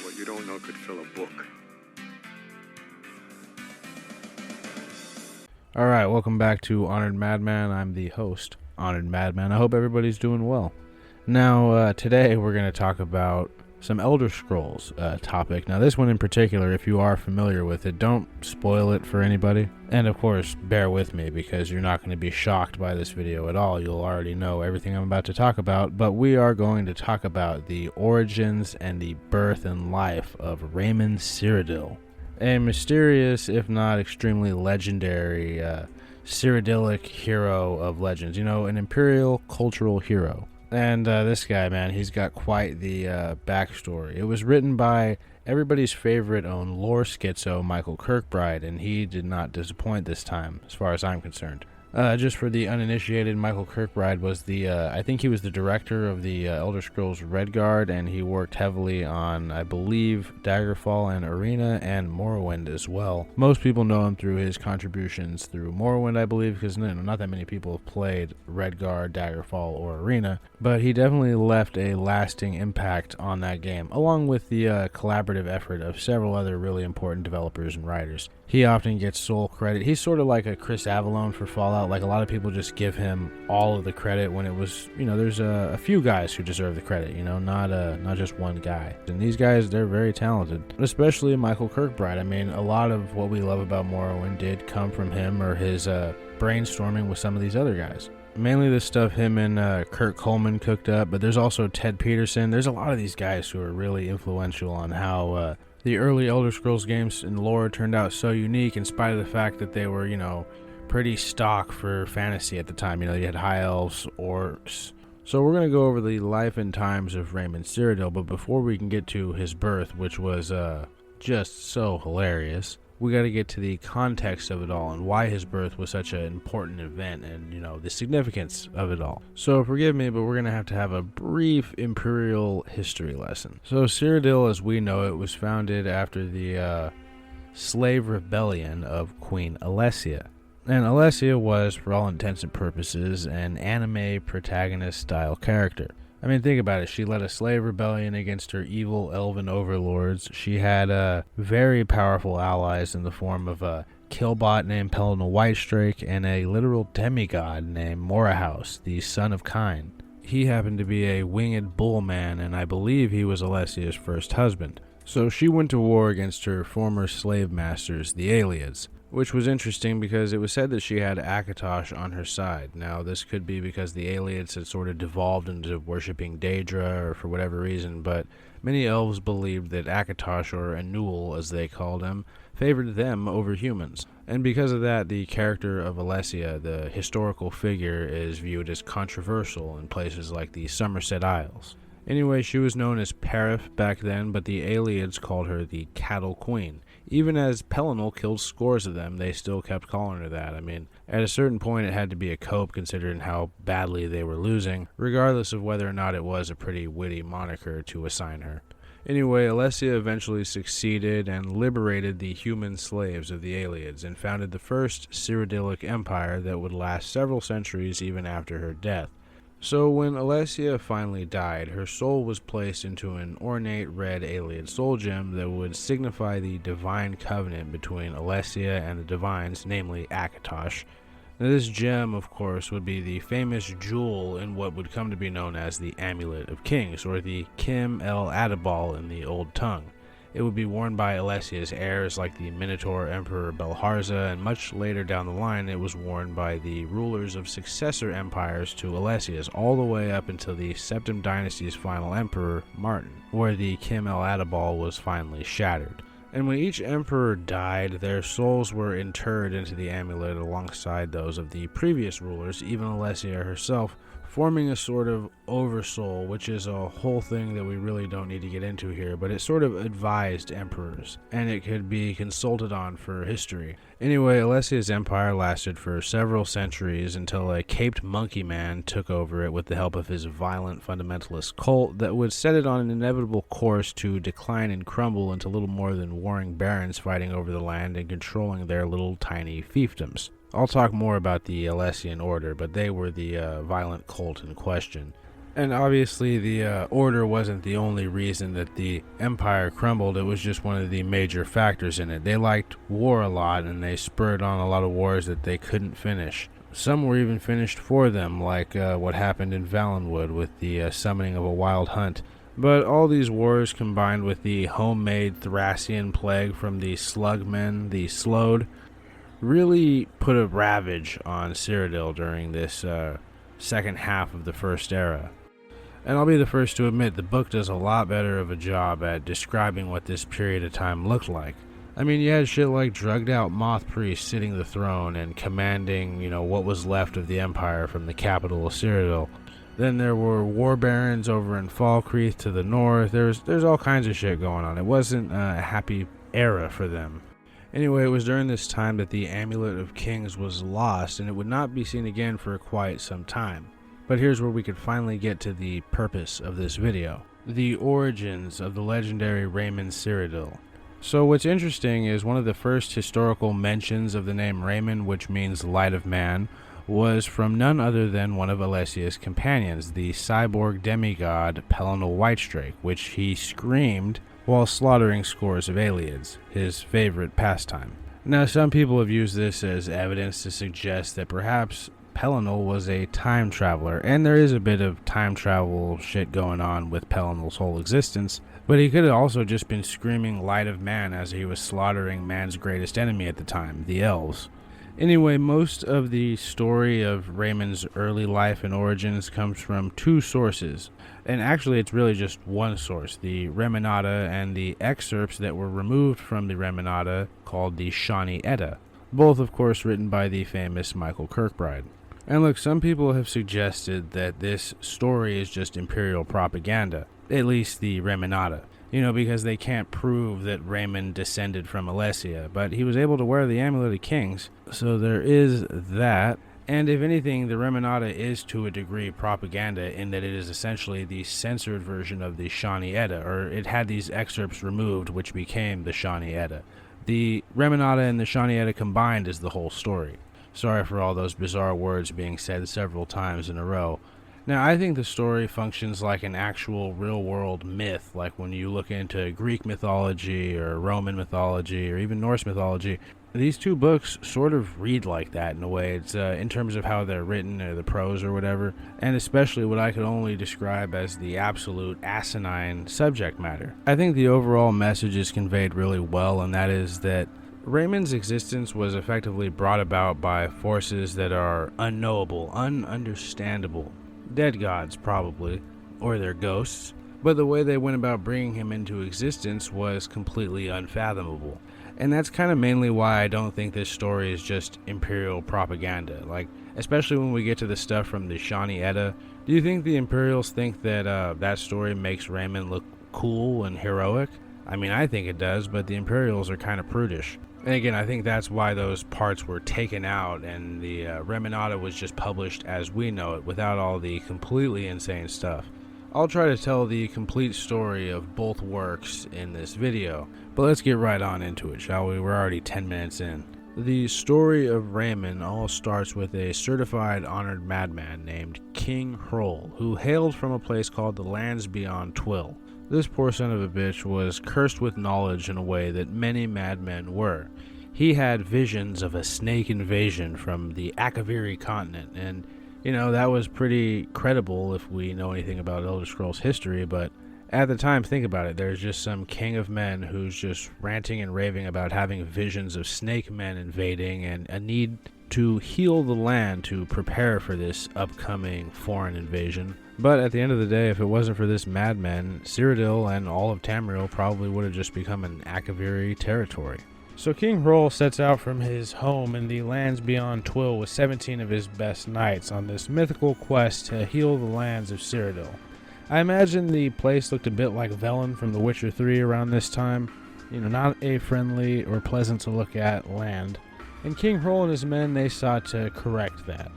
What you don't know could fill a book. Alright, welcome back to Honored Madman. I'm the host, Honored Madman. I hope everybody's doing well. Now, today we're going to talk about some Elder Scrolls topic. Now, this one in particular, if you are familiar with it, don't spoil it for anybody. And of course, bear with me because you're not going to be shocked by this video at all. You'll already know everything I'm about to talk about. But we are going to talk about the origins and the birth and life of Reman Cyrodiil, a mysterious, if not extremely legendary, Cyrodiilic hero of legends. You know, an imperial cultural hero. And this guy, man, he's got quite the backstory. It was written by everybody's favorite own lore schizo, Michael Kirkbride, and he did not disappoint this time, as far as I'm concerned. Just for the uninitiated, Michael Kirkbride was the, I think he was the director of the Elder Scrolls Redguard, and he worked heavily on, I believe, Daggerfall and Arena, and Morrowind as well. Most people know him through his contributions through Morrowind, I believe, because not that many people have played Redguard, Daggerfall, or Arena, but he definitely left a lasting impact on that game, along with the collaborative effort of several other really important developers and writers. He often gets sole credit. He's sort of like a Chris Avellone for Fallout. Like, a lot of people just give him all of the credit when it was, you know, there's a few guys who deserve the credit, you know, not just one guy. And these guys, they're very talented, especially Michael Kirkbride. I mean, a lot of what we love about Morrowind did come from him or his brainstorming with some of these other guys. Mainly the stuff him and Kurt Coleman cooked up, but there's also Ted Peterson. There's a lot of these guys who are really influential on how the early Elder Scrolls games and lore turned out so unique in spite of the fact that they were, you know, pretty stock for fantasy at the time. You know, you had high elves, orcs. So we're going to go over the life and times of Reman Cyrodiil, but before we can get to his birth, which was just so hilarious, we got to get to the context of it all and why his birth was such an important event and, you know, the significance of it all. So forgive me, but we're going to have a brief imperial history lesson. So Cyrodiil, as we know it, was founded after the slave rebellion of Queen Alessia. And Alessia was, for all intents and purposes, an anime protagonist-style character. I mean, think about it. She led a slave rebellion against her evil elven overlords. She had very powerful allies in the form of a killbot named Pelennor Whitestrake and a literal demigod named Morahouse, the son of Kine. He happened to be a winged bull man, and I believe he was Alessia's first husband. So she went to war against her former slave masters, the Ayleids, which was interesting because it was said that she had Akatosh on her side. Now, this could be because the Ayleids had sort of devolved into worshipping Daedra or for whatever reason, but many elves believed that Akatosh, or Anul as they called him, favored them over humans. And because of that, the character of Alessia, the historical figure, is viewed as controversial in places like the Somerset Isles. Anyway, she was known as Perif back then, but the Ayleids called her the Cattle Queen. Even as Pelennor killed scores of them, they still kept calling her that. I mean, at a certain point it had to be a cope considering how badly they were losing, regardless of whether or not it was a pretty witty moniker to assign her. Anyway, Alessia eventually succeeded and liberated the human slaves of the Ayleids and founded the first Cyrodiilic empire that would last several centuries even after her death. So when Alessia finally died, her soul was placed into an ornate red Ayleid soul gem that would signify the divine covenant between Alessia and the divines, namely Akatosh. Now, this gem, of course, would be the famous jewel in what would come to be known as the Amulet of Kings, or the Kim El Adabal in the Old Tongue. It would be worn by Alessia's heirs like the Minotaur Emperor Belharza, and much later down the line it was worn by the rulers of successor empires to Alessia's, all the way up until the Septim Dynasty's final emperor, Martin, where the Kim El Adabal was finally shattered. And when each emperor died, their souls were interred into the amulet alongside those of the previous rulers, even Alessia herself, forming a sort of oversoul, which is a whole thing that we really don't need to get into here, but it sort of advised emperors, and it could be consulted on for history. Anyway, Alessia's empire lasted for several centuries until a caped monkey man took over it with the help of his violent fundamentalist cult that would set it on an inevitable course to decline and crumble into little more than warring barons fighting over the land and controlling their little tiny fiefdoms. I'll talk more about the Alessian order, but they were the violent cult in question. And obviously the order wasn't the only reason that the empire crumbled. It was just one of the major factors in it. They liked war a lot, and they spurred on a lot of wars that they couldn't finish. Some were even finished for them, like what happened in Valenwood with the summoning of a wild hunt. But all these wars, combined with the homemade Thracian plague from the slugmen, the Slode, really put a ravage on Cyrodiil during this second half of the First Era. And I'll be the first to admit, the book does a lot better of a job at describing what this period of time looked like. I mean, you had shit like drugged out moth priests sitting the throne and commanding, what was left of the empire from the capital of Cyrodiil. Then there were war barons over in Falkreath to the north. There's all kinds of shit going on. It wasn't a happy era for them. Anyway, it was during this time that the Amulet of Kings was lost, and it would not be seen again for quite some time. But here's where we could finally get to the purpose of this video. The origins of the legendary Reman Cyrodiil. So what's interesting is one of the first historical mentions of the name Raymon, which means light of man, was from none other than one of Alessia's companions, the cyborg demigod Pellinal Whitestrake, which he screamed while slaughtering scores of aliens, his favorite pastime. Now, some people have used this as evidence to suggest that perhaps Pellinal was a time traveler, and there is a bit of time travel shit going on with Pellinal's whole existence, but he could have also just been screaming light of man as he was slaughtering man's greatest enemy at the time, the elves. Anyway, most of the story of Raymond's early life and origins comes from two sources, and actually it's really just one source, the Remanada, and the excerpts that were removed from the Remanada called the Shawnee Edda, both of course written by the famous Michael Kirkbride. And look, some people have suggested that this story is just imperial propaganda, at least the Remanada, because they can't prove that Raymond descended from Alessia, but he was able to wear the Amulet of Kings, so there is that. And if anything, the Remanada is to a degree propaganda in that it is essentially the censored version of the Shawnee Edda, or it had these excerpts removed which became the Shawnee Edda. The Remanada and the Shawnee Edda combined is the whole story. Sorry for all those bizarre words being said several times in a row. Now, I think the story functions like an actual real-world myth, like when you look into Greek mythology or Roman mythology or even Norse mythology. These two books sort of read like that in a way. It's in terms of how they're written or the prose or whatever, and especially what I could only describe as the absolute asinine subject matter. I think the overall message is conveyed really well, and that is that Raymond's existence was effectively brought about by forces that are unknowable, ununderstandable. Dead gods, probably, or their ghosts, but the way they went about bringing him into existence was completely unfathomable. And that's kind of mainly why I don't think this story is just imperial propaganda. Like, especially when we get to the stuff from the Shawnee Edda, do you think the Imperials think that that story makes Raymond look cool and heroic? I mean, I think it does, but the Imperials are kind of prudish. And again, I think that's why those parts were taken out and the Remanada was just published as we know it, without all the completely insane stuff. I'll try to tell the complete story of both works in this video, but let's get right on into it, shall we? We're already 10 minutes in. The story of Raymond all starts with a certified honored madman named King Hroll, who hailed from a place called the Lands Beyond Twill. This poor son of a bitch was cursed with knowledge in a way that many madmen were. He had visions of a snake invasion from the Akaviri continent, and that was pretty credible if we know anything about Elder Scrolls history, but at the time, think about it, there's just some king of men who's just ranting and raving about having visions of snake men invading and a need to heal the land to prepare for this upcoming foreign invasion. But at the end of the day, if it wasn't for this madman, Cyrodiil and all of Tamriel probably would have just become an Akaviri territory. So King Hroll sets out from his home in the Lands Beyond Twill with 17 of his best knights on this mythical quest to heal the lands of Cyrodiil. I imagine the place looked a bit like Velen from The Witcher 3 around this time. Not a friendly or pleasant to look at land. And King Hroll and his men, they sought to correct that.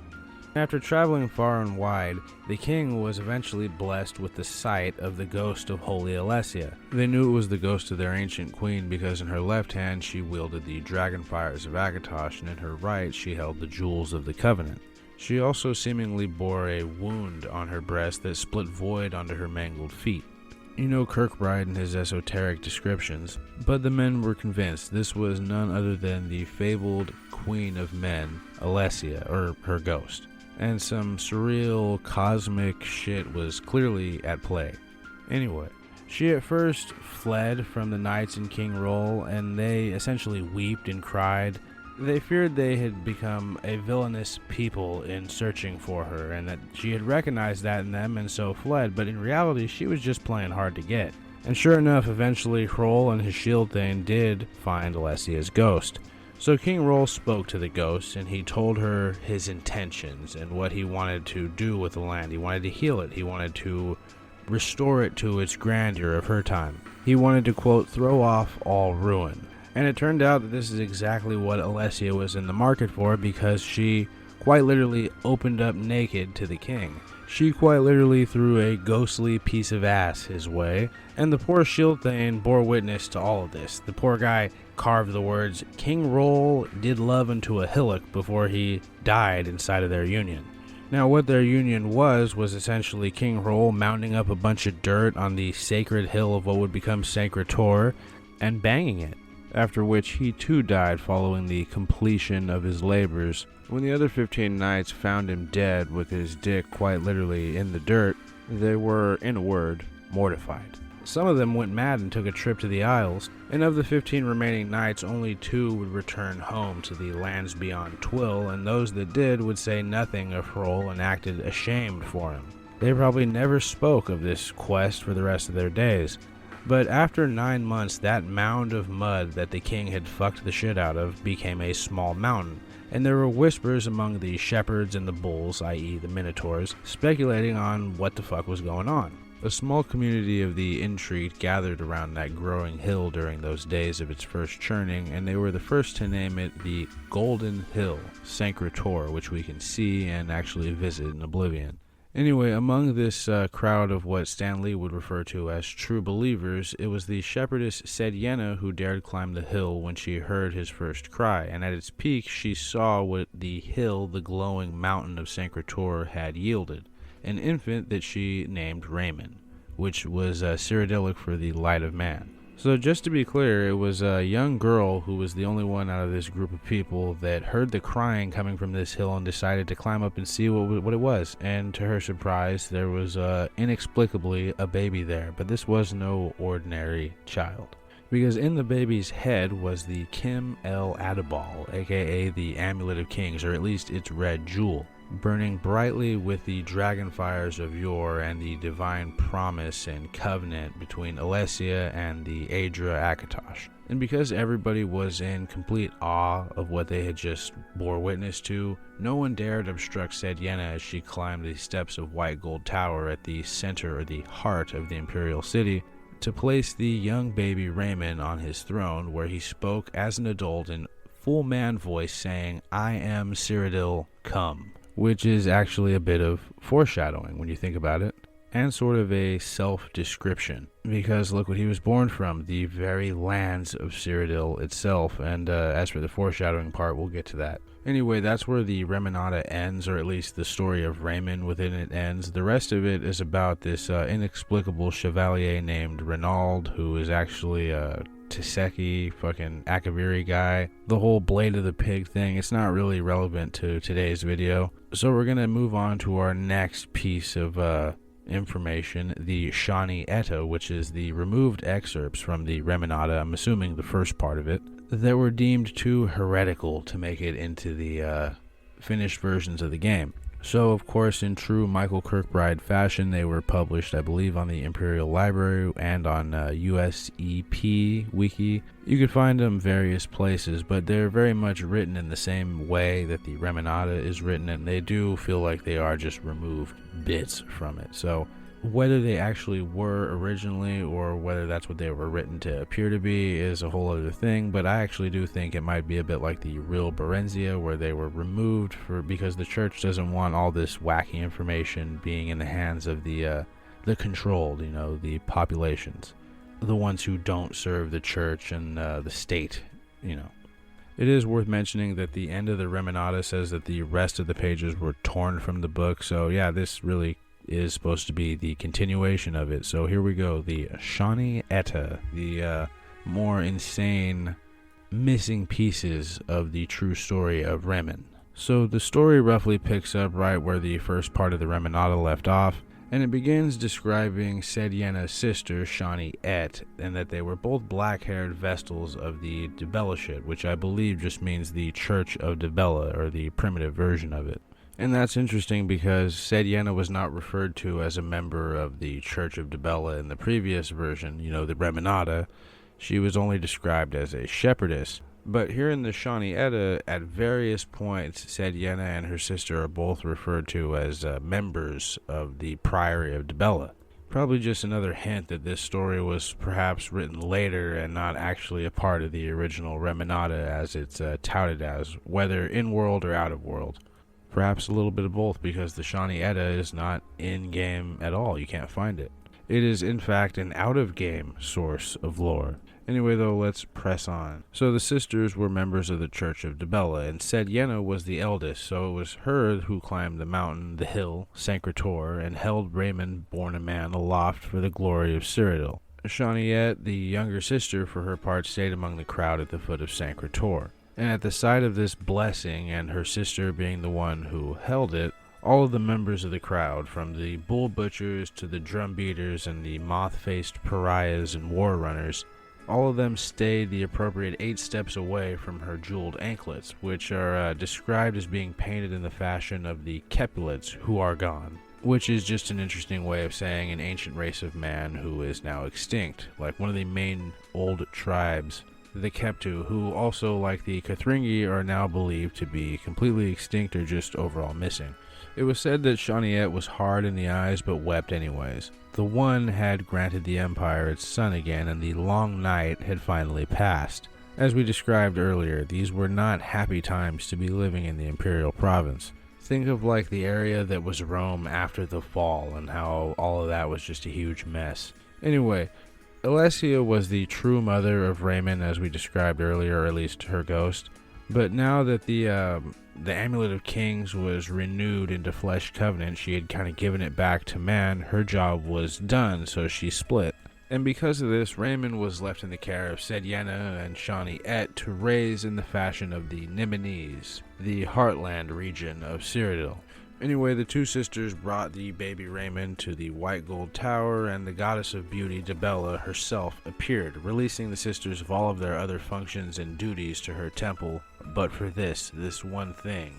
After traveling far and wide, the king was eventually blessed with the sight of the ghost of Holy Alessia. They knew it was the ghost of their ancient queen because in her left hand she wielded the dragon fires of Akatosh, and in her right she held the jewels of the Covenant. She also seemingly bore a wound on her breast that split void onto her mangled feet. You know Kirkbride and his esoteric descriptions, but the men were convinced this was none other than the fabled Queen of Men, Alessia, or her ghost. And some surreal cosmic shit was clearly at play. Anyway, she at first fled from the knights in King Roll, and they essentially wept and cried. They feared they had become a villainous people in searching for her, and that she had recognized that in them and so fled, but in reality she was just playing hard to get. And sure enough, eventually Hroll and his shield thane did find Alessia's ghost. So King Roll spoke to the ghost, and he told her his intentions and what he wanted to do with the land. He wanted to heal it. He wanted to restore it to its grandeur of her time. He wanted to, quote, throw off all ruin. And it turned out that this is exactly what Alessia was in the market for, because she quite literally opened up naked to the king. She quite literally threw a ghostly piece of ass his way, and the poor shield thane bore witness to all of this. The poor guy carved the words, "King Roll did love into a hillock," before he died inside of their union. Now, what their union was essentially King Roll mounting up a bunch of dirt on the sacred hill of what would become Sacred Tor and banging it, after which he too died following the completion of his labors. When the other 15 knights found him dead with his dick quite literally in the dirt, they were, in a word, mortified. Some of them went mad and took a trip to the Isles, and of the 15 remaining knights, only 2 would return home to the lands beyond Twill, and those that did would say nothing of Hroll and acted ashamed for him. They probably never spoke of this quest for the rest of their days. But after 9 months, that mound of mud that the king had fucked the shit out of became a small mountain, and there were whispers among the shepherds and the bulls, i.e. the minotaurs, speculating on what the fuck was going on. A small community of the intrigued gathered around that growing hill during those days of its first churning, and they were the first to name it the Golden Hill, Sacred Tor, which we can see and actually visit in Oblivion. Anyway, among this crowd of what Stan Lee would refer to as true believers, it was the shepherdess Sedyenna who dared climb the hill when she heard his first cry, and at its peak she saw what the hill, the glowing mountain of Sacred Tor, had yielded. An infant that she named Raymon, which was Cyrodiilic for the light of man. So just to be clear, it was a young girl who was the only one out of this group of people that heard the crying coming from this hill and decided to climb up and see what it was. And to her surprise, there was inexplicably a baby there, but this was no ordinary child. Because in the baby's head was the Kim El Adabal, aka the Amulet of Kings, or at least its red jewel, burning brightly with the dragon fires of yore and the divine promise and covenant between Alessia and the Aedra Akatosh. And because everybody was in complete awe of what they had just bore witness to, no one dared obstruct Sedyenna as she climbed the steps of White Gold Tower at the center or the heart of the Imperial City to place the young baby Raymon on his throne, where he spoke as an adult in full man voice saying, "I am Cyrodiil, come," which is actually a bit of foreshadowing when you think about it, and sort of a self-description, because look what he was born from, the very lands of Cyrodiil itself, and as for the foreshadowing part, we'll get to that. Anyway, that's where the remanada ends, or at least the story of Raymon within it ends. The rest of it is about this inexplicable chevalier named Reynald, who is actually a Tiseki, fucking Akaviri guy. The whole Blade of the Pig thing, it's not really relevant to today's video. So we're going to move on to our next piece of information, the Shani Etta, which is the removed excerpts from the Remanada, I'm assuming the first part of it, that were deemed too heretical to make it into the finished versions of the game. So, of course, in true Michael Kirkbride fashion, they were published, I believe, on the Imperial Library and on USEP Wiki. You could find them various places, but they're very much written in the same way that the Remanada is written, and they do feel like they are just removed bits from it. So, whether they actually were originally or whether that's what they were written to appear to be is a whole other thing, but I actually do think it might be a bit like the real Berenzia, where they were removed because the church doesn't want all this wacky information being in the hands of the controlled, the populations, the ones who don't serve the church and the state, It is worth mentioning that the end of the remanada says that the rest of the pages were torn from the book, so yeah, this really is supposed to be the continuation of it. So here we go, the Shani Etta, the more insane missing pieces of the true story of Reman. So the story roughly picks up right where the first part of the remanada left off, and it begins describing Sedyena's sister, Shani Et, and that they were both black-haired vestals of the adabal-a, which I believe just means the Church of Adabal-a, or the primitive version of it. And that's interesting because Sedyena was not referred to as a member of the Church of Adabal-a in the previous version, the remanada. She was only described as a shepherdess. But here in the Shani Etta, at various points, Sedyena and her sister are both referred to as members of the Priory of Adabal-a. Probably just another hint that this story was perhaps written later and not actually a part of the original remanada as it's touted as, whether in-world or out-of-world. Perhaps a little bit of both, because the Shani Etta is not in-game at all. You can't find it. It is, in fact, an out-of-game source of lore. Anyway, though, let's press on. So the sisters were members of the Church of Adabal-a, and Sedyena was the eldest, so it was her who climbed the mountain, the hill, Sancrator, and held Raymon, born a man, aloft for the glory of Cyrodiil. Shaniet, the younger sister, for her part, stayed among the crowd at the foot of Sancrator. And at the sight of this blessing, and her sister being the one who held it, all of the members of the crowd, from the bull butchers to the drum beaters and the moth-faced pariahs and war runners, all of them stayed the appropriate 8 steps away from her jeweled anklets, which are described as being painted in the fashion of the Capulets, who are gone, which is just an interesting way of saying an ancient race of man who is now extinct, like one of the main old tribes, the Keptu, who also, like the Kathringi, are now believed to be completely extinct or just overall missing. It was said that Shaniet was hard in the eyes but wept anyways. The One had granted the Empire its son again, and the long night had finally passed. As we described earlier, these were not happy times to be living in the Imperial Province. Think of like the area that was Rome after the fall, and how all of that was just a huge mess. Anyway, Alessia was the true mother of Raymon, as we described earlier, or at least her ghost. But now that the Amulet of Kings was renewed into Flesh Covenant, she had kind of given it back to man. Her job was done, so she split. And because of this, Raymon was left in the care of Sedyena and Shani Et to raise in the fashion of the Nimenese, the heartland region of Cyrodiil. Anyway, the two sisters brought the baby Raymon to the White Gold Tower, and the goddess of beauty, Adabal-a herself, appeared, releasing the sisters of all of their other functions and duties to her temple, but for this one thing,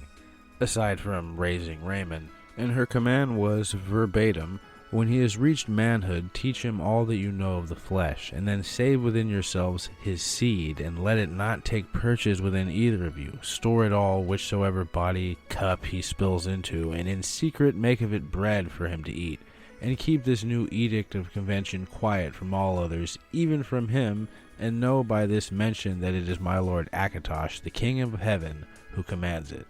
aside from raising Raymon. And her command was verbatim, "When he has reached manhood, teach him all that you know of the flesh, and then save within yourselves his seed, and let it not take purchase within either of you. Store it all, whichsoever body cup he spills into, and in secret make of it bread for him to eat. And keep this new edict of convention quiet from all others, even from him, and know by this mention that it is my lord Akatosh, the king of heaven, who commands it."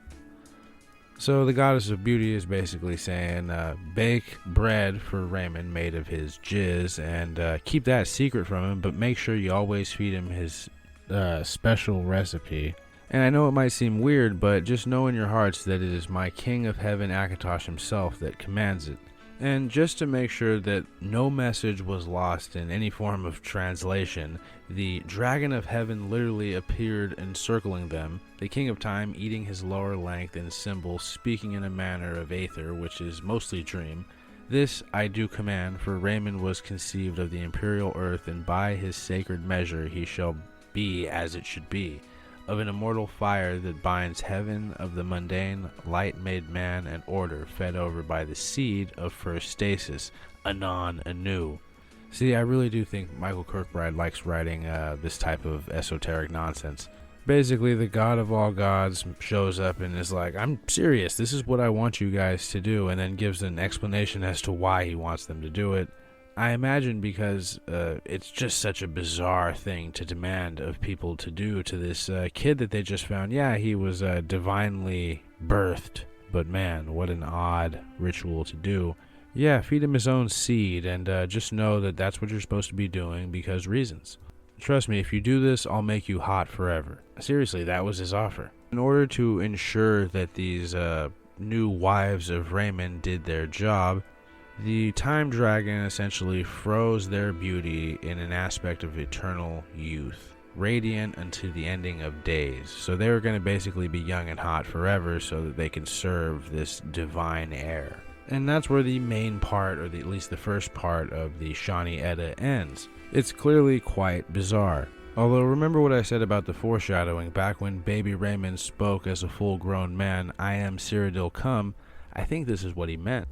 So the goddess of beauty is basically saying, bake bread for Raymon made of his jizz, and keep that secret from him, but make sure you always feed him his special recipe. And I know it might seem weird, but just know in your hearts that it is my king of heaven, Akatosh himself, that commands it. And just to make sure that no message was lost in any form of translation, the dragon of heaven literally appeared encircling them, the king of time eating his lower length in symbol, speaking in a manner of aether, which is mostly dream. "This I do command, for Raymon was conceived of the imperial earth, and by his sacred measure he shall be as it should be. Of an immortal fire that binds heaven, of the mundane, light made man, and order fed over by the seed of first stasis, anon anew." See, I really do think Michael Kirkbride likes writing this type of esoteric nonsense. Basically, the god of all gods shows up and is like, "I'm serious, this is what I want you guys to do," and then gives an explanation as to why he wants them to do it. I imagine because it's just such a bizarre thing to demand of people to do to this kid that they just found. Yeah, he was divinely birthed, but man, what an odd ritual to do. Yeah, feed him his own seed, and just know that that's what you're supposed to be doing because reasons. Trust me, if you do this, I'll make you hot forever. Seriously, that was his offer. In order to ensure that these new wives of Raymon did their job, the time dragon essentially froze their beauty in an aspect of eternal youth, radiant until the ending of days. So they were going to basically be young and hot forever so that they can serve this divine heir. And that's where the main part, or at least the first part of the Shani Edda ends. It's clearly quite bizarre. Although remember what I said about the foreshadowing back when baby Raymond spoke as a full-grown man, "I am Cyrodiil come," I think this is what he meant.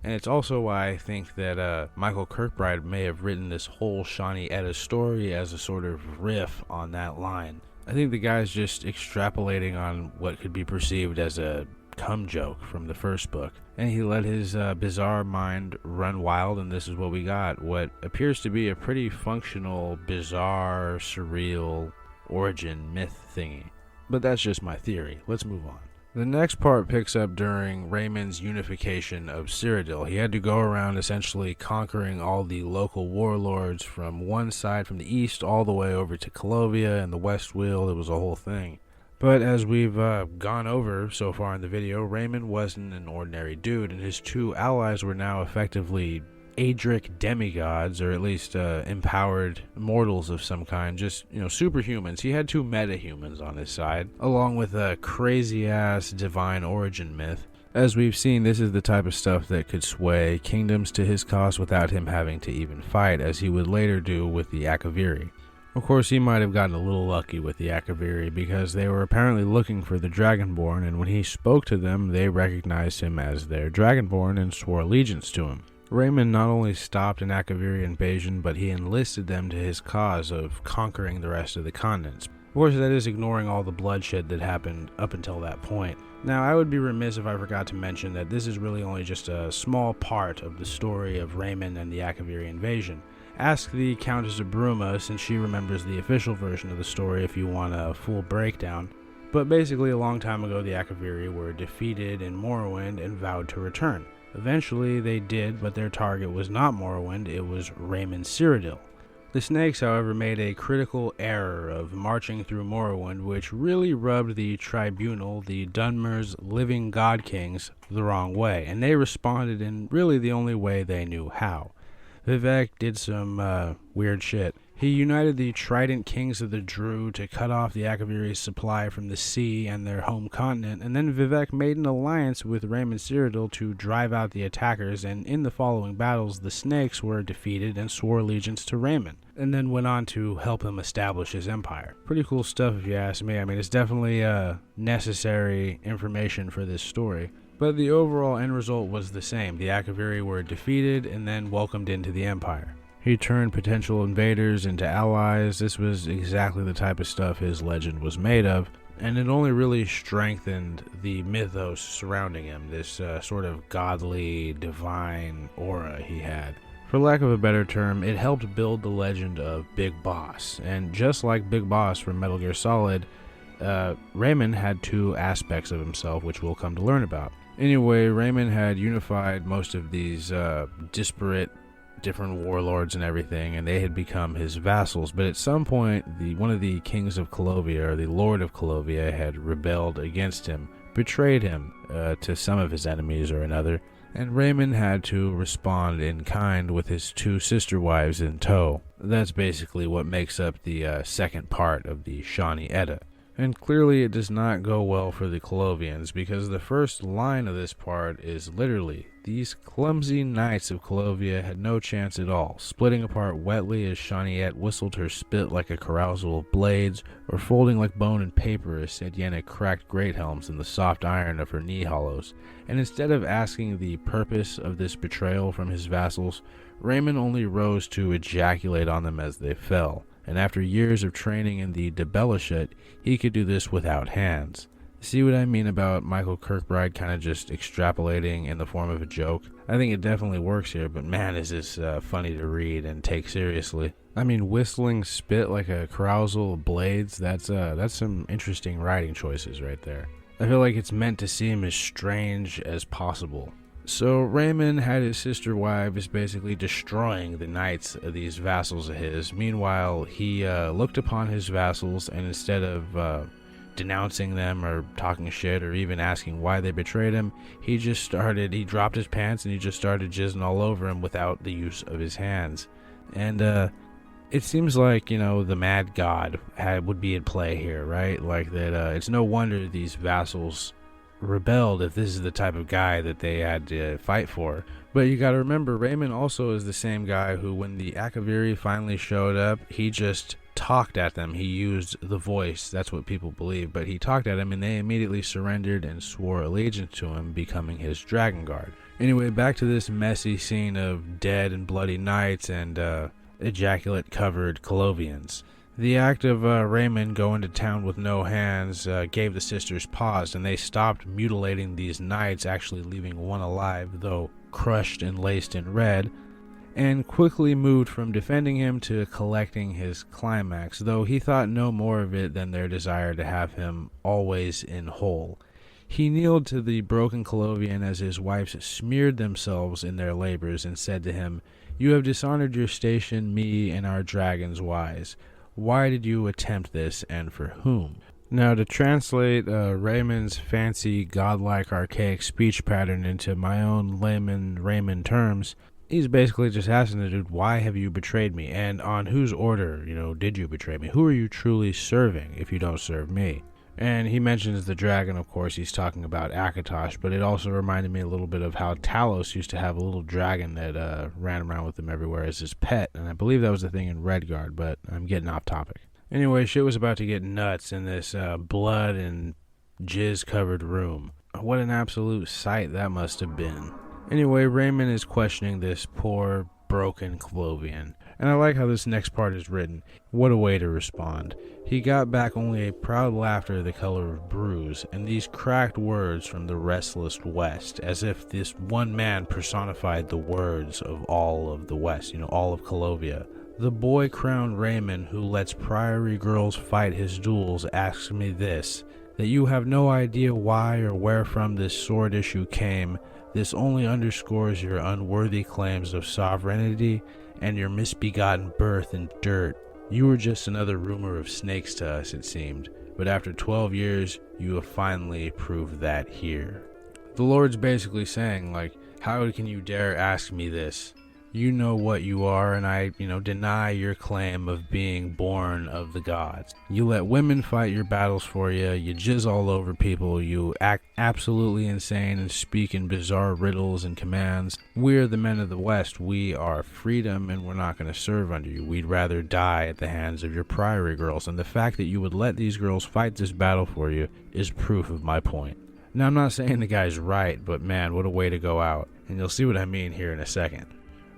And it's also why I think that Michael Kirkbride may have written this whole Shani Edda story as a sort of riff on that line. I think the guy's just extrapolating on what could be perceived as a cum joke from the first book, and he let his bizarre mind run wild, and this is what we got. What appears to be a pretty functional, bizarre, surreal origin myth thingy. But that's just my theory. Let's move on. The next part picks up during Raymon's unification of Cyrodiil. He had to go around essentially conquering all the local warlords from one side, from the east, all the way over to Calovia and the West Weald. It was a whole thing. But as we've gone over so far in the video, Raymond wasn't an ordinary dude, and his two allies were now effectively Adric demigods, or at least empowered mortals of some kind, just, superhumans. He had two metahumans on his side, along with a crazy-ass divine origin myth. As we've seen, this is the type of stuff that could sway kingdoms to his cause without him having to even fight, as he would later do with the Akaviri. Of course, he might have gotten a little lucky with the Akaviri, because they were apparently looking for the Dragonborn, and when he spoke to them, they recognized him as their Dragonborn and swore allegiance to him. Raymond not only stopped an Akaviri invasion, but he enlisted them to his cause of conquering the rest of the continents. Of course, that is ignoring all the bloodshed that happened up until that point. Now, I would be remiss if I forgot to mention that this is really only just a small part of the story of Raymond and the Akaviri invasion. Ask the Countess of Bruma, since she remembers the official version of the story, if you want a full breakdown. But basically, a long time ago, the Akaviri were defeated in Morrowind and vowed to return. Eventually, they did, but their target was not Morrowind, it was Reman Cyrodiil. The Snakes, however, made a critical error of marching through Morrowind, which really rubbed the Tribunal, the Dunmer's living god kings, the wrong way, and they responded in really the only way they knew how. Vivek did some weird shit. He united the Trident Kings of the Drew to cut off the Akaviri's supply from the sea and their home continent, and then Vivek made an alliance with Raymon Cyrodiil to drive out the attackers, and in the following battles, the Snakes were defeated and swore allegiance to Raymond, and then went on to help him establish his empire. Pretty cool stuff if you ask me. I mean, it's definitely necessary information for this story. But the overall end result was the same. The Akaviri were defeated and then welcomed into the empire. He turned potential invaders into allies. This was exactly the type of stuff his legend was made of, and it only really strengthened the mythos surrounding him, this sort of godly, divine aura he had. For lack of a better term, it helped build the legend of Big Boss, and just like Big Boss from Metal Gear Solid, Raymond had two aspects of himself, which we'll come to learn about. Anyway, Raymond had unified most of these disparate different warlords and everything, and they had become his vassals. But at some point, one of the kings of Calovia, or the Lord of Calovia, had rebelled against him, betrayed him to some of his enemies or another, and Raymond had to respond in kind with his two sister wives in tow. That's basically what makes up the second part of the Shani Edda. And clearly it does not go well for the Colovians, because the first line of this part is literally, "These clumsy knights of Calovia had no chance at all, splitting apart wetly as Shaniette whistled her spit like a carousal of blades, or folding like bone and paper as Setiena cracked great helms in the soft iron of her knee hollows." And instead of asking the purpose of this betrayal from his vassals, Raymond only rose to ejaculate on them as they fell. And after years of training in the adabal-a, he could do this without hands. See what I mean about Michael Kirkbride kind of just extrapolating in the form of a joke? I think it definitely works here, but man, is this funny to read and take seriously. I mean, whistling spit like a carousal of blades, that's some interesting writing choices right there. I feel like it's meant to seem as strange as possible. So Raymond had his sister wives basically destroying the knights of these vassals of his. Meanwhile, he looked upon his vassals, and instead of denouncing them or talking shit or even asking why they betrayed him, he dropped his pants and he just started jizzing all over him without the use of his hands. And it seems like, the mad god would be at play here, right? Like that it's no wonder these vassals rebelled if this is the type of guy that they had to fight for. But you gotta remember, Raymond also is the same guy who, when the Akaviri finally showed up, he just talked at them. He used the voice, that's what people believe, but he talked at them and they immediately surrendered and swore allegiance to him, becoming his dragon guard. Anyway, back to this messy scene of dead and bloody knights and ejaculate covered Colovians. The act of Raymond going to town with no hands gave the sisters pause, and they stopped mutilating these knights, actually leaving one alive, though crushed and laced in red, and quickly moved from defending him to collecting his climax, though he thought no more of it than their desire to have him always in whole. He kneeled to the broken Colovian as his wives smeared themselves in their labors and said to him, "You have dishonored your station, me, and our dragon's wise. Why did you attempt this, and for whom?" Now, to translate Raymond's fancy, godlike, archaic speech pattern into my own layman Raymond terms, he's basically just asking the dude, why have you betrayed me? And on whose order, did you betray me? Who are you truly serving if you don't serve me? And he mentions the dragon, of course, he's talking about Akatosh, but it also reminded me a little bit of how Talos used to have a little dragon that ran around with him everywhere as his pet, and I believe that was the thing in Redguard, but I'm getting off topic. Anyway, shit was about to get nuts in this blood and jizz-covered room. What an absolute sight that must have been. Anyway, Raymond is questioning this poor, broken Colovian. And I like how this next part is written. What a way to respond. He got back only a proud laughter the color of bruise, and these cracked words from the restless West, as if this one man personified the words of all of the West, all of Colovia. The boy-crowned Raymond, who lets priory girls fight his duels, asks me this, that you have no idea why or where from this sword issue came. This only underscores your unworthy claims of sovereignty and your misbegotten birth in dirt. You were just another rumor of snakes to us, it seemed, but after 12 years, you have finally proved that here. The Lord's basically saying, how can you dare ask me this? You know what you are, and I, deny your claim of being born of the gods. You let women fight your battles for you, you jizz all over people, you act absolutely insane and speak in bizarre riddles and commands. We're the men of the West, we are freedom, and we're not going to serve under you. We'd rather die at the hands of your priory girls, and the fact that you would let these girls fight this battle for you is proof of my point. Now, I'm not saying the guy's right, but man, what a way to go out, and you'll see what I mean here in a second.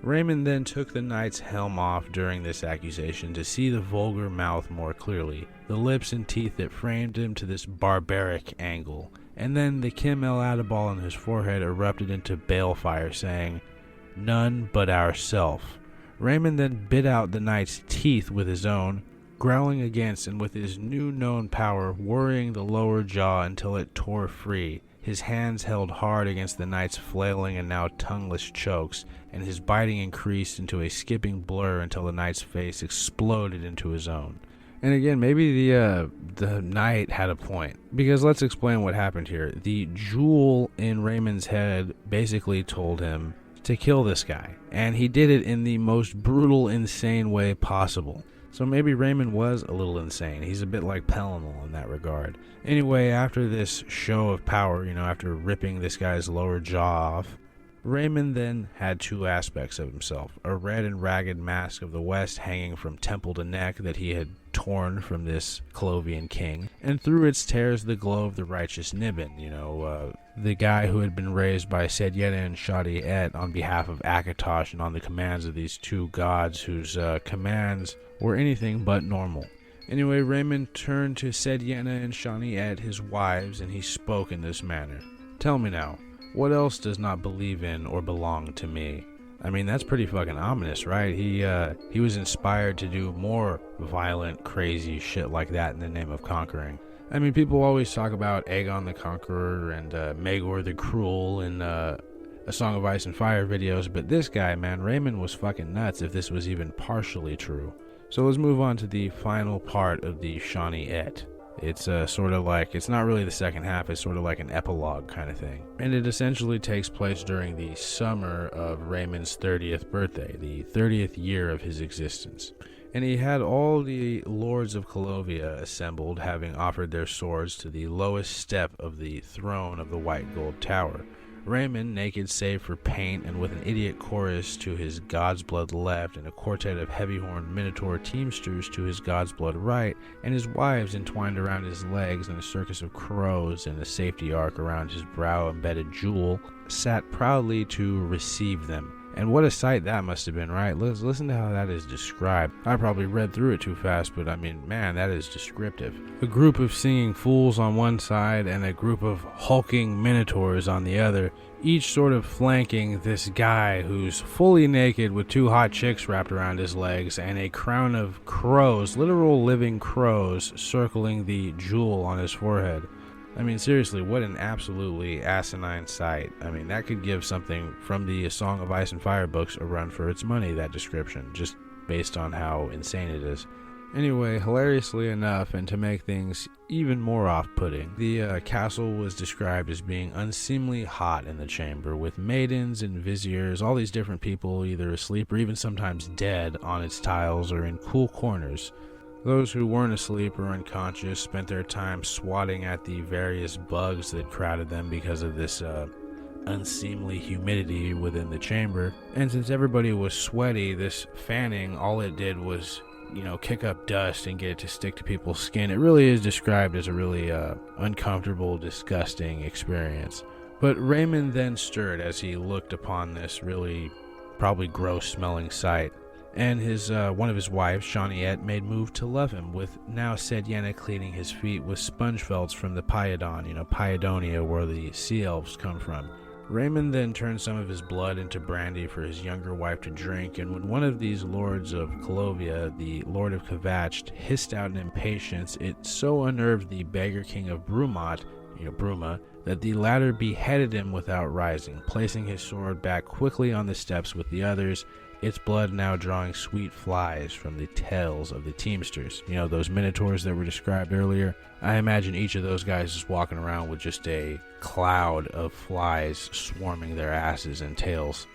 Raymond then took the knight's helm off during this accusation to see the vulgar mouth more clearly, the lips and teeth that framed him to this barbaric angle, and then the Kim El Adabal on his forehead erupted into balefire, saying, "None but ourself." Raymond then bit out the knight's teeth with his own, growling against and with his new known power worrying the lower jaw until it tore free. His hands held hard against the knight's flailing and now tongueless chokes, and his biting increased into a skipping blur until the knight's face exploded into his own. And again, maybe the knight had a point, because let's explain what happened here. The jewel in Raymond's head basically told him to kill this guy, and he did it in the most brutal, insane way possible. So maybe Raymond was a little insane. He's a bit like Pellinal in that regard. Anyway, after this show of power, after ripping this guy's lower jaw off, Raymond then had two aspects of himself. A red and ragged mask of the West hanging from temple to neck that he had torn from this Colovian king, and through its tears the glow of the righteous Niben, the guy who had been raised by Sedyena and Shadi-Et on behalf of Akatosh and on the commands of these two gods whose commands were anything but normal. Anyway, Raymond turned to Sedyena and Shani-Et, his wives, and he spoke in this manner. Tell me now, what else does not believe in or belong to me? I mean, that's pretty fucking ominous, right? He was inspired to do more violent, crazy shit like that in the name of conquering. I mean, people always talk about Aegon the Conqueror and Maegor the Cruel and A Song of Ice and Fire videos, but this guy, man, Raymond was fucking nuts if this was even partially true. So let's move on to the final part of the Shawnee-et. It's sort of like, it's not really the second half, it's sort of like an epilogue kind of thing. And it essentially takes place during the summer of Raymond's 30th birthday, the 30th year of his existence. And he had all the lords of Calovia assembled, having offered their swords to the lowest step of the throne of the White Gold Tower. Raymond, naked save for paint, and with an idiot chorus to his God's Blood left, and a quartet of heavy-horned Minotaur teamsters to his God's Blood right, and his wives entwined around his legs, and a circus of crows and a safety arc around his brow-embedded jewel, sat proudly to receive them. And what a sight that must have been, right? Let's listen to how that is described. I probably read through it too fast, but I mean, man, that is descriptive. A group of singing fools on one side and a group of hulking minotaurs on the other, each sort of flanking this guy who's fully naked with two hot chicks wrapped around his legs and a crown of crows, literal living crows, circling the jewel on his forehead. I mean, seriously, what an absolutely asinine sight. I mean, that could give something from the Song of Ice and Fire books a run for its money, that description, just based on how insane it is. Anyway, hilariously enough, and to make things even more off-putting, the castle was described as being unseemly hot in the chamber, with maidens and viziers, all these different people either asleep or even sometimes dead on its tiles or in cool corners. Those who weren't asleep or unconscious spent their time swatting at the various bugs that crowded them because of this unseemly humidity within the chamber. And since everybody was sweaty, this fanning, all it did was, kick up dust and get it to stick to people's skin. It really is described as a really uncomfortable, disgusting experience. But Raymond then stirred as he looked upon this really probably gross-smelling sight. And his one of his wives, Shawnee-et, made move to love him, with now said Yenna cleaning his feet with sponge felts from the Pyadon, Pyadonia, where the sea elves come from. Raymond then turned some of his blood into brandy for his younger wife to drink, and when one of these lords of Calovia, the Lord of Kvatched, hissed out in impatience, it so unnerved the beggar king of Bruma, that the latter beheaded him without rising, placing his sword back quickly on the steps with the others, its blood now drawing sweet flies from the tails of the teamsters. Those minotaurs that were described earlier? I imagine each of those guys is walking around with just a cloud of flies swarming their asses and tails.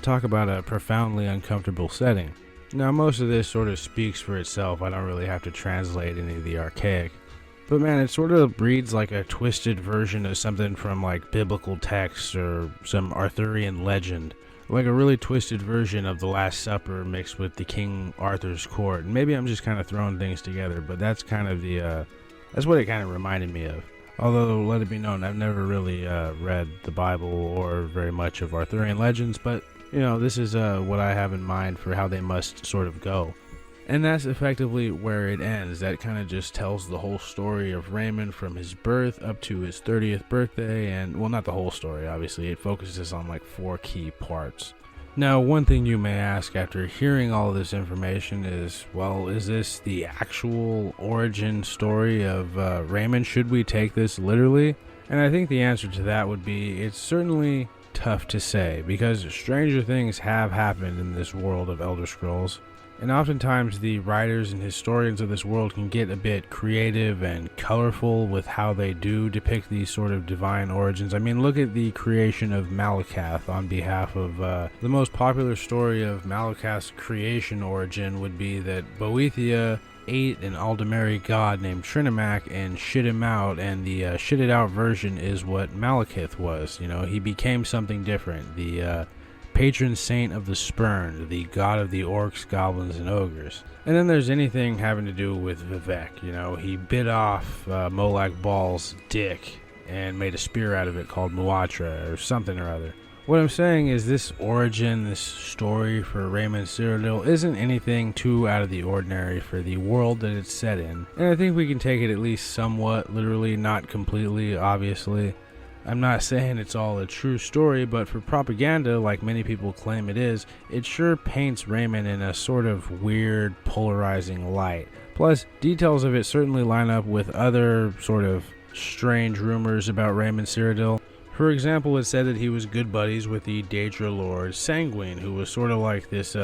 Talk about a profoundly uncomfortable setting. Now, most of this sort of speaks for itself. I don't really have to translate any of the archaic. But man, it sort of reads like a twisted version of something from like biblical text or some Arthurian legend. Like a really twisted version of The Last Supper mixed with the King Arthur's court. And maybe I'm just kind of throwing things together, but that's kind of that's what it kind of reminded me of. Although, let it be known, I've never really read the Bible or very much of Arthurian legends, but, this is what I have in mind for how they must sort of go. And that's effectively where it ends. That kind of just tells the whole story of Raymond from his birth up to his 30th birthday, and, well, not the whole story, obviously. It focuses on, 4 key parts. Now, one thing you may ask after hearing all this information is, well, is this the actual origin story of Raymond? Should we take this literally? And I think the answer to that would be, it's certainly tough to say, because stranger things have happened in this world of Elder Scrolls. And oftentimes the writers and historians of this world can get a bit creative and colorful with how they do depict these sort of divine origins. I mean, look at the creation of Malakath on behalf of the most popular story of Malakath's creation origin would be that Boethia ate an Aldemari god named Trinimac and shit him out, and the shitted out version is what Malakath was. He became something different. The patron saint of the spurned, the god of the orcs, goblins, and ogres. And then there's anything having to do with Vivek. He bit off Molak Baal's dick and made a spear out of it called Muatra or something or other. What I'm saying is this origin, this story for Reman Cyrodiil isn't anything too out of the ordinary for the world that it's set in. And I think we can take it at least somewhat literally, not completely, obviously. I'm not saying it's all a true story, but for propaganda, like many people claim it is, it sure paints Raymond in a sort of weird, polarizing light. Plus, details of it certainly line up with other sort of strange rumors about Raymon Cyrodiil. For example, it said that he was good buddies with the Daedra Lord Sanguine, who was sort of like this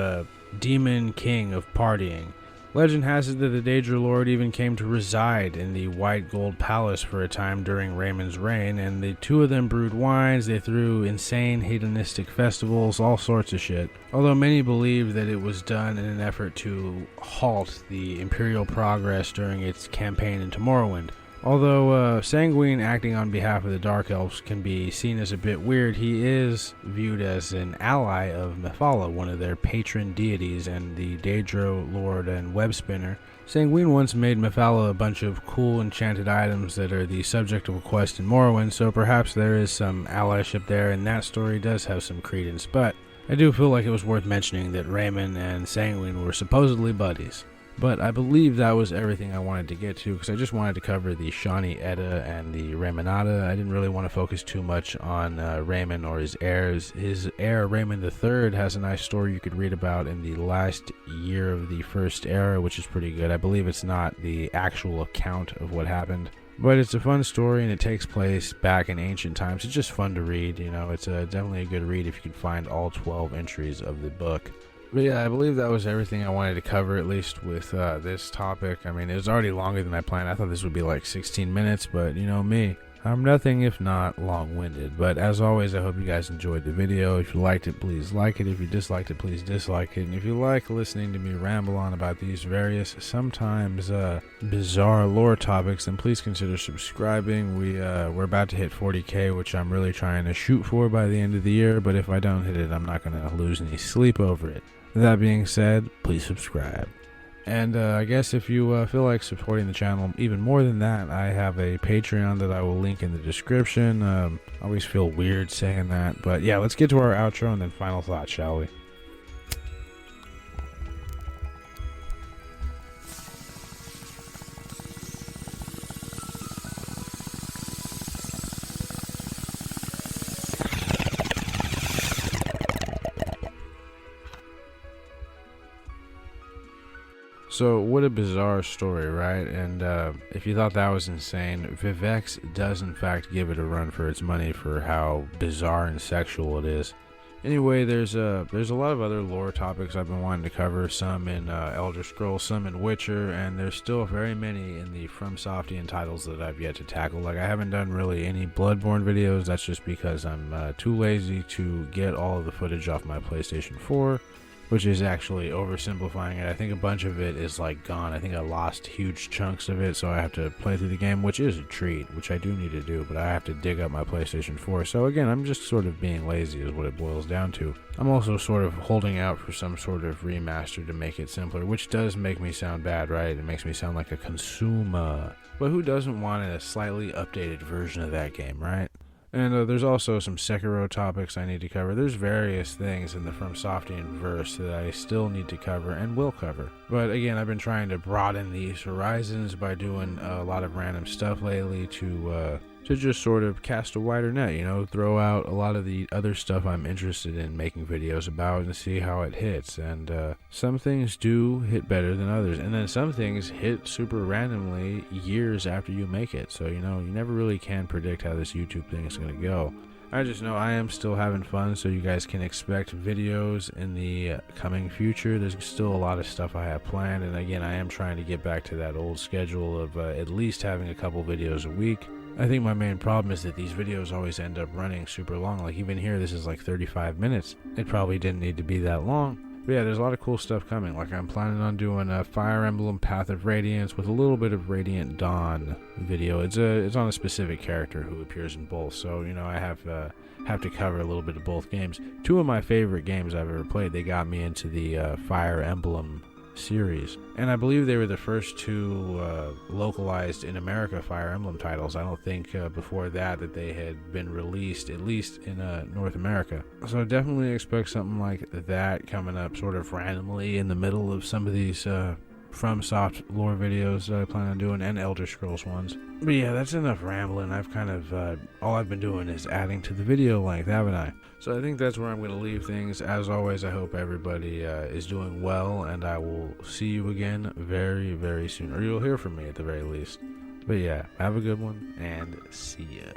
demon king of partying. Legend has it that the Daedra Lord even came to reside in the White Gold Palace for a time during Raymon's reign, and the two of them brewed wines, they threw insane hedonistic festivals, all sorts of shit. Although many believe that it was done in an effort to halt the imperial progress during its campaign into Morrowind. Although Sanguine acting on behalf of the Dark Elves can be seen as a bit weird, he is viewed as an ally of Mephala, one of their patron deities, and the Daedra Lord and Web Spinner. Sanguine once made Mephala a bunch of cool enchanted items that are the subject of a quest in Morrowind, so perhaps there is some allyship there, and that story does have some credence, but I do feel like it was worth mentioning that Raymon and Sanguine were supposedly buddies. But I believe that was everything I wanted to get to, because I just wanted to cover the Shawnee Edda and the remanada. I didn't really want to focus too much on Raymon or his heirs. His heir, Raymond III, has a nice story you could read about in the last year of the First Era, which is pretty good. I believe it's not the actual account of what happened, but it's a fun story, and it takes place back in ancient times. It's just fun to read. You know, it's definitely a good read if you can find all 12 entries of the book. But yeah, I believe that was everything I wanted to cover, at least with this topic. I mean, it was already longer than I planned. I thought this would be like 16 minutes, but you know me, I'm nothing if not long-winded. But as always, I hope you guys enjoyed the video. If you liked it, please like it. If you disliked it, please dislike it. And if you like listening to me ramble on about these various, sometimes bizarre lore topics, then please consider subscribing. We're about to hit 40K, which I'm really trying to shoot for by the end of the year. But if I don't hit it, I'm not going to lose any sleep over it. That being said, please subscribe. And I guess if you feel like supporting the channel even more than that, I have a Patreon that I will link in the description. I always feel weird saying that. But yeah, let's get to our outro and then final thoughts, shall we? So what a bizarre story, right? And if you thought that was insane, Vivex does in fact give it a run for its money for how bizarre and sexual it is. Anyway, there's a lot of other lore topics I've been wanting to cover, some in Elder Scrolls, some in Witcher, and there's still very many in the FromSoftian titles that I've yet to tackle. Like, I haven't done really any Bloodborne videos. That's just because I'm too lazy to get all of the footage off my PlayStation 4. Which is actually oversimplifying it. I think a bunch of it is like gone. I think I lost huge chunks of it, so I have to play through the game, which is a treat, which I do need to do, but I have to dig up my PlayStation 4. So again, I'm just sort of being lazy is what it boils down to. I'm also sort of holding out for some sort of remaster to make it simpler, which does make me sound bad, right? It makes me sound like a consumer. But who doesn't want a slightly updated version of that game, right? And there's also some Sekiro topics I need to cover. There's various things in the FromSoftian verse that I still need to cover and will cover. But again, I've been trying to broaden these horizons by doing a lot of random stuff lately to just sort of cast a wider net, you know, throw out a lot of the other stuff I'm interested in making videos about and see how it hits. And some things do hit better than others, and then some things hit super randomly years after you make it. So, you know, you never really can predict how this YouTube thing is going to go. I just know I am still having fun, so you guys can expect videos in the coming future. There's still a lot of stuff I have planned, and again, I am trying to get back to that old schedule of at least having a couple videos a week. I think my main problem is that these videos always end up running super long. Like, even here, this is like 35 minutes. It probably didn't need to be that long. But yeah, there's a lot of cool stuff coming. Like, I'm planning on doing a Fire Emblem Path of Radiance with a little bit of Radiant Dawn video. It's on a specific character who appears in both. So, you know, I have to cover a little bit of both games. Two of my favorite games I've ever played. They got me into the Fire Emblem series, and I believe they were the first two localized in America Fire Emblem titles. I don't think before that they had been released, at least in North America. So definitely expect something like that coming up sort of randomly in the middle of some of these FromSoft lore videos that I plan on doing, and Elder Scrolls ones. But yeah, that's enough rambling. I've kind of all I've been doing is adding to the video length, haven't I? So I think that's where I'm going to leave things. As always, I hope everybody is doing well, and I will see you again very, very soon, or you'll hear from me at the very least. But yeah, have a good one, and see ya.